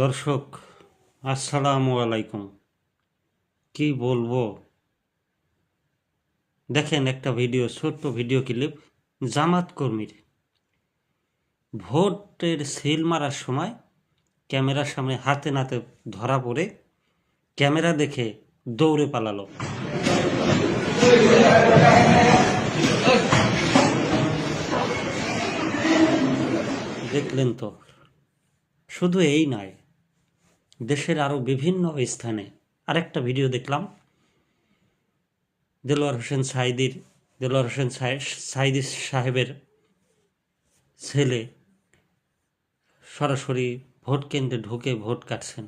দর্শক, আসসালামু আলাইকুম। কি বলবো, দেখেন একটা ভিডিও, ছোট্ট ভিডিও ক্লিপ। জামাত কর্মীর ভোটের সিল মারার সময় ক্যামেরার সামনে হাতে নাতে ধরা পড়ে ক্যামেরা দেখে দৌড়ে পালালো। দেখলেন তো, শুধু এই নয়, দেশের আরো বিভিন্ন স্থানে আরেকটা ভিডিও দেখলাম। দেলোয়ার হোসেন সাইদি সাহেবের ছেলে সরাসরি ভোট কেন্দ্রে ঢুকে ভোট কাটছেন।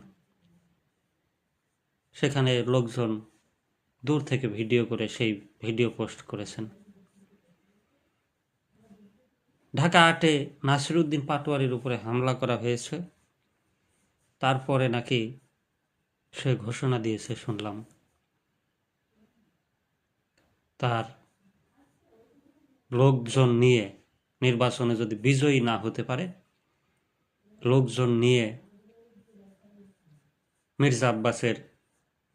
সেখানে লোকজন দূর থেকে ভিডিও করে সেই ভিডিও পোস্ট করেছেন। ঢাকা ৮-এ নাসিরউদ্দিন পাটোয়ারির উপরে হামলা করা হয়েছে, তারপরে নাকি সে ঘোষণা দিয়েছে শুনলাম তার লোকজন নিয়ে নির্বাচনে যদি বিজয়ী না হতে পারে, লোকজন নিয়ে মির্জা আব্বাসের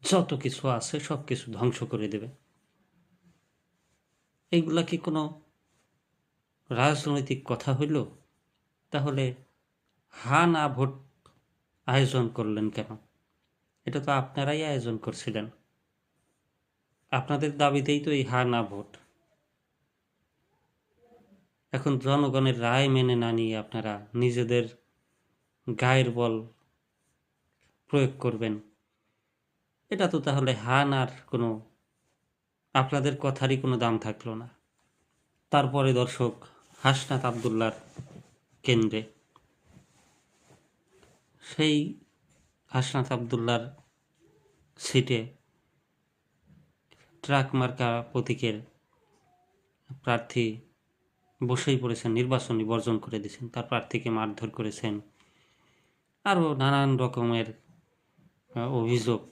যত কিছু আছে সব কিছু ধ্বংস করে দেবে। এইগুলা কি কোনো রাজনৈতিক কথা হইল? তাহলে হা না ভোট আয়োজন করলেন কেন? এটা তো আপনারাই আয়োজন করছিলেন, আপনাদের দাবিতেই তো এই হা না ভোট। এখন জনগণের রায় মেনে না নিয়ে আপনারা নিজেদের গায়ের বল প্রয়োগ করবেন, এটা তো তাহলে হা নার কোনো, আপনাদের কথারই কোনো দাম থাকলো না। তারপরে দর্শক, হাসনাত আবদুল্লার কেন্দ্রে, সেই হাসনাত আবদুল্লার সিটে ট্রাক মার্কা প্রতীকের প্রার্থী বসেই পড়েছেন, নির্বাচনী বর্জন করে দিয়েছেন, তার প্রার্থীকে মারধর করেছেন, আরও নানান রকমের অভিযোগ,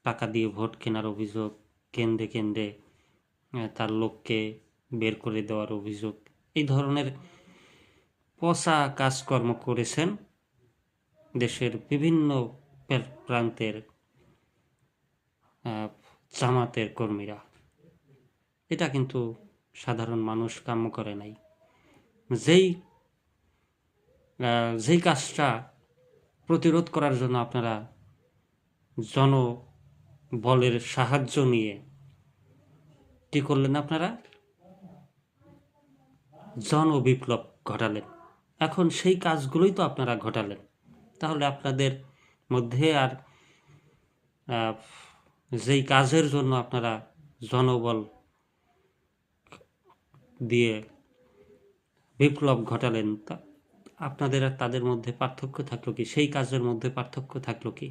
টাকা দিয়ে ভোট কেনার অভিযোগ, কেন্দ্রে কেন্দ্রে তার লোককে বের করে দেওয়ার অভিযোগ, এই ধরনের পচা কাজকর্ম করেছেন দেশের বিভিন্ন প্রান্তের জামাতের কর্মীরা। এটা কিন্তু সাধারণ মানুষ কাম্য করে নাই। যেই কাজটা প্রতিরোধ করার জন্য আপনারা জনবলের সাহায্য নিয়ে কি করলেন, আপনারা জনবিপ্লব ঘটালেন। এখন সেই কাজগুলোই তো আপনারা ঘটালেন, তাহলে আপনাদের মধ্যে আর যেই কাজের জন্য আপনারা জনবল দিয়ে বিপ্লব ঘটালেন, তা আপনাদের আর তাদের মধ্যে পার্থক্য থাকলো কি? সেই কাজের মধ্যে পার্থক্য থাকলো কি?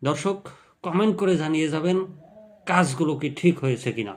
দর্শক, কমেন্ট করে জানিয়ে যাবেন কাজগুলো কি ঠিক হয়েছে কিনা।